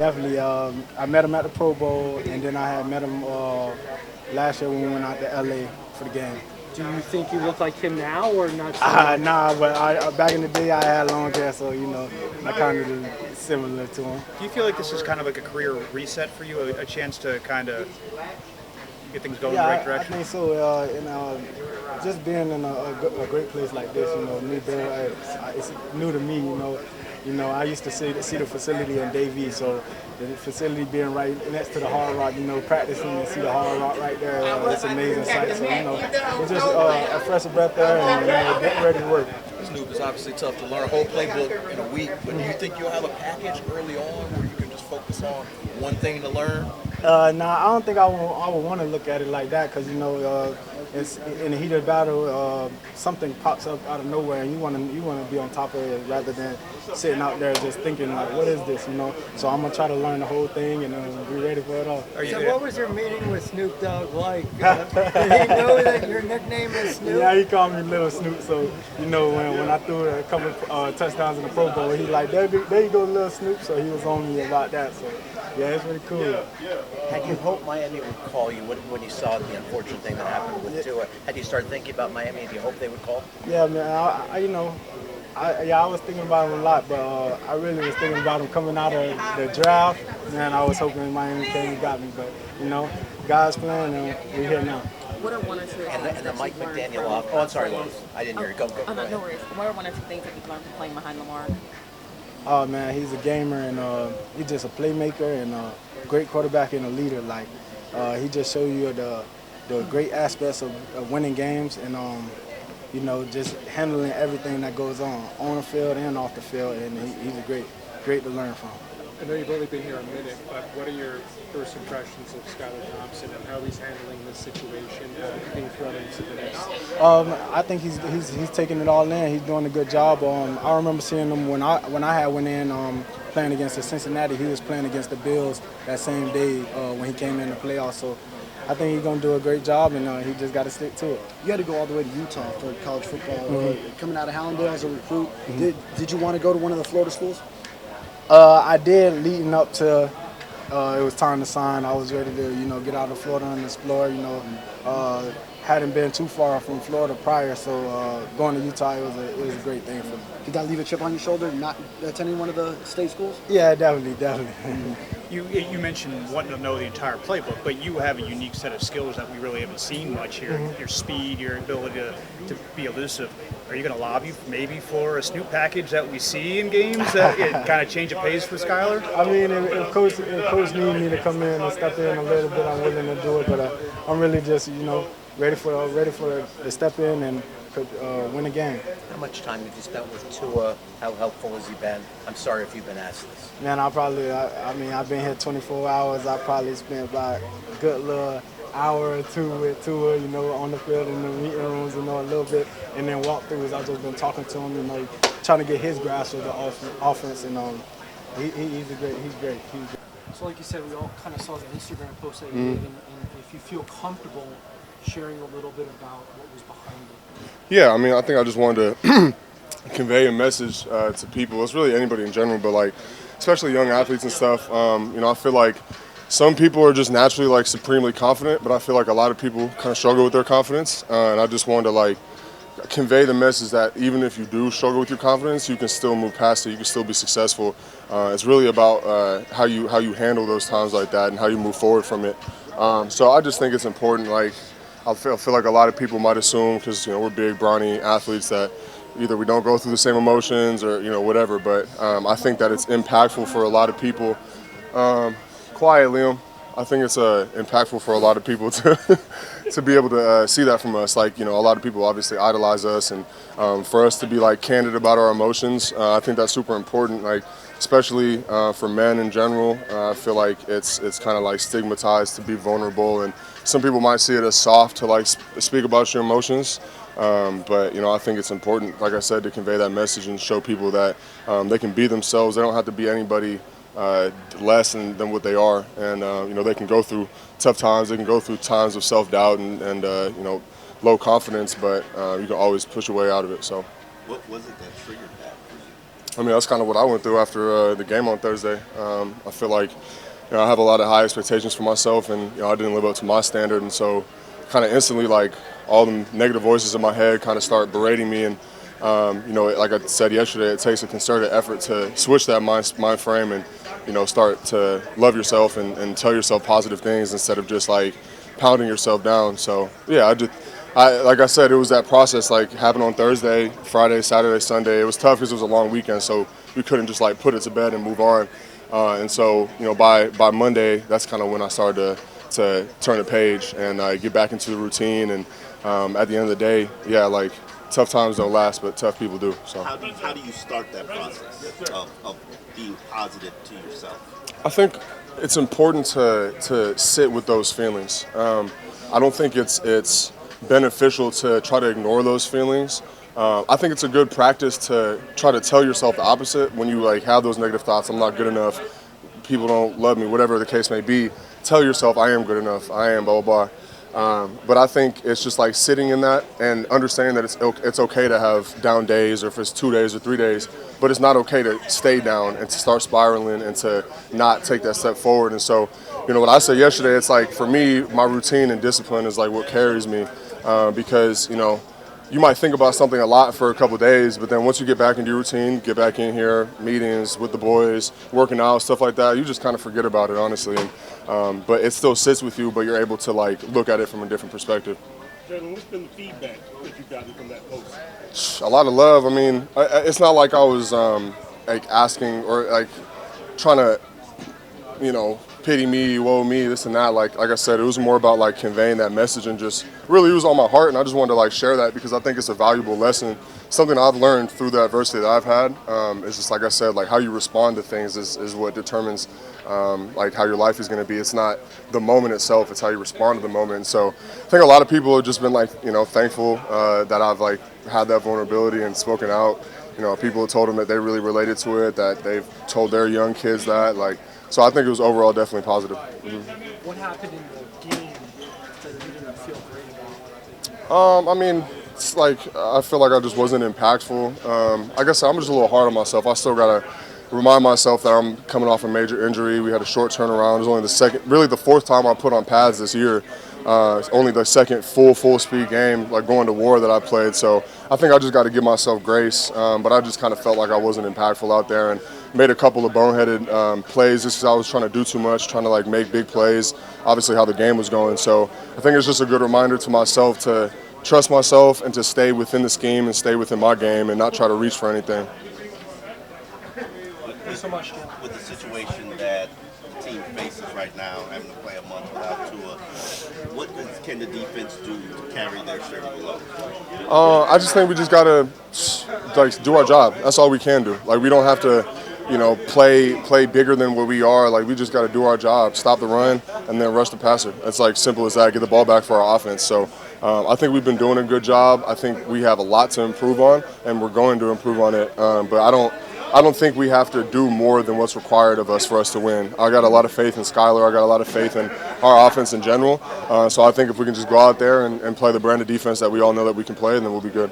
Definitely. I met him at the Pro Bowl, and then I had met him last year when we went out to LA for the game. Do you think you look like him now, or not so much? Nah, but back in the day I had long hair, so I kind of similar to him. Do you feel like this is kind of like a career reset for you, a chance to kind of get things going in the right I direction? think so. Just being in a great place like this, new there, it's new to me. I used to see the facility in Davie, so the facility being right next to the Hard Rock, practicing and see the Hard Rock right there, it's an amazing sight. So it's just a fresh breath there, and getting ready to work. Snoop is obviously tough to learn a whole playbook in a week, but do you think you'll have a package early on where you can just focus on one thing to learn? I don't think I would want to look at it like that because it's in the heat of battle. Something pops up out of nowhere, and you want to be on top of it rather than sitting out there just thinking like, what is this? So I'm gonna try to learn the whole thing and be ready for it all. So what was your meeting with Snoop Dogg like? Did he know that your nickname is Snoop? Yeah, he called me Little Snoop. So when I threw a couple touchdowns in the Pro Bowl, he like, there you go, Little Snoop. So he was on me about that. So yeah, it's really cool. Had you hoped Miami would call you when you saw the unfortunate thing that happened with Tua? Had you started thinking about Miami? Did you hope they would call? Yeah, man. I was thinking about him a lot, but I really was thinking about him coming out of the draft. Man, I was hoping Miami came and got me, but God's plan, and we're here now. What are one or two And things the that Mike you've learned McDaniel from off. Oh, I'm sorry, Lois. I didn't hear you. Go no ahead. worries. What are one or two things that you've learned from playing behind Lamar? Oh man, he's a gamer and he's just a playmaker and a great quarterback and a leader. Like he just showed you the great aspects of winning games and just handling everything that goes on the field and off the field. And he's a great to learn from. I know you've only been here a minute, but what are your first impressions of Skylar Thompson and how he's handling this situation, being thrown into the mix? I think he's taking it all in. He's doing a good job. I remember seeing him when I had went in playing against the Cincinnati. He was playing against the Bills that same day when he came in the playoffs. So I think he's going to do a great job, and he just got to stick to it. You had to go all the way to Utah for college football. Coming out of Hallandale as a recruit, did you want to go to one of the Florida schools? I did leading up to it was time to sign. I was ready to get out of Florida and explore. Hadn't been too far from Florida prior, so going to Utah it was a great thing for me. Did that leave a chip on your shoulder, not attending one of the state schools? Yeah, definitely. You mentioned wanting to know the entire playbook, but you have a unique set of skills that we really haven't seen much here. Your speed, your ability to be elusive. Are you going to lobby maybe for a Snoop package that we see in games that kind of change the pace for Skylar? I mean, if coach needs me to come in and step in a little bit, I'm willing to do it. But I'm really just ready for the step in and could win a game. How much time have you spent with Tua? How helpful has he been? I'm sorry if you've been asked this. Man, I've been here 24 hours. I probably spent about a good little hour or two with Tua, on the field in the meeting rooms, a little bit, and then walkthroughs. I've just been talking to him, trying to get his grasp of the offense, and he's great. So like you said, we all kind of saw the Instagram post that you did, and if you feel comfortable sharing a little bit about what was behind it. Yeah, I think I just wanted to convey a message to people. It's really anybody in general, but especially young athletes and stuff. I feel like some people are just naturally supremely confident, but I feel like a lot of people kind of struggle with their confidence. And I just wanted to convey the message that even if you do struggle with your confidence, you can still move past it. You can still be successful. It's really about how you handle those times like that and how you move forward from it. So I just think it's important. I feel like a lot of people might assume because we're big, brawny athletes that either we don't go through the same emotions or whatever. But I think that it's impactful for a lot of people. Quiet, Liam. I think it's impactful for a lot of people to be able to see that from us. A lot of people obviously idolize us, and for us to be candid about our emotions, I think that's super important. Especially for men in general, I feel like it's kind of stigmatized to be vulnerable, and some people might see it as soft to speak about your emotions. But I think it's important, like I said, to convey that message and show people that they can be themselves. They don't have to be anybody less than what they are, and they can go through tough times. They can go through times of self-doubt and low confidence, but you can always push your way out of it. So, What was it that triggered that I mean, that's kind of what I went through after the game on Thursday. I feel like, I have a lot of high expectations for myself, and I didn't live up to my standard, and so kind of instantly, like, all the negative voices in my head kind of start berating me. And like I said yesterday, it takes a concerted effort to switch that mind frame and start to love yourself and tell yourself positive things instead of just like pounding yourself down. So yeah, like I said, it was that process, like, happened on Thursday, Friday, Saturday, Sunday. It was tough because it was a long weekend, so we couldn't just like put it to bed and move on. And so by Monday, that's kind of when I started to turn the page and get back into the routine. And at the end of the day, yeah, like, tough times don't last, but tough people do. So how do you start that process of being positive to yourself? I think it's important to sit with those feelings. I don't think it's beneficial to try to ignore those feelings. I think it's a good practice to try to tell yourself the opposite when you like have those negative thoughts. I'm not good enough. People don't love me. Whatever the case may be, tell yourself I am good enough. I am blah blah blah. But I think it's just like sitting in that and understanding that it's okay to have down days, or if it's 2 days or 3 days, but it's not okay to stay down and to start spiraling and to not take that step forward. And so, what I said yesterday, it's like, for me, my routine and discipline is like what carries me, because, you might think about something a lot for a couple of days, but then once you get back into your routine, get back in here, meetings with the boys, working out, stuff like that, you just kind of forget about it, honestly. And, but it still sits with you, but you're able to like look at it from a different perspective. Jaelan, what's been the feedback that you've gotten from that post? A lot of love. I mean, it's not like I was like asking or like trying to, pity me, woe me, this and that. Like I said, it was more about like conveying that message, and just really it was on my heart, and I just wanted to like share that because I think it's a valuable lesson, something I've learned through the adversity that I've had. It's just like I said, like how you respond to things is what determines like how your life is going to be. It's not the moment itself, it's how you respond to the moment. And so I think a lot of people have just been like, thankful that I've like had that vulnerability and spoken out. People have told them that they really related to it, that they've told their young kids that, like. So I think it was overall definitely positive. Mm-hmm. What happened in the game that you didn't feel great about? I mean, it's like I feel like I just wasn't impactful. I guess I'm just a little hard on myself. I still gotta remind myself that I'm coming off a major injury. We had a short turnaround. It was only the fourth time I put on pads this year. It's only the second full speed game, like going to war, that I played. So I think I just got to give myself grace. But I just kind of felt like I wasn't impactful out there, and made a couple of boneheaded plays just because I was trying to do too much, trying to like make big plays, obviously how the game was going. So I think it's just a good reminder to myself to trust myself and to stay within the scheme and stay within my game and not try to reach for anything. Thanks so much, Jim. With the situation that the team faces right now, having to play a month without Tua, what can the defense do to carry their share of the load? I just think we just gotta like do our job. That's all we can do. Like, we don't have to, play bigger than what we are. Like, we just got to do our job, stop the run, and then rush the passer. It's like simple as that. Get the ball back for our offense. So I think we've been doing a good job. I think we have a lot to improve on, and we're going to improve on it. But I don't think we have to do more than what's required of us for us to win. I got a lot of faith in Skylar. I got a lot of faith in our offense in general. So I think if we can just go out there and play the brand of defense that we all know that we can play, then we'll be good.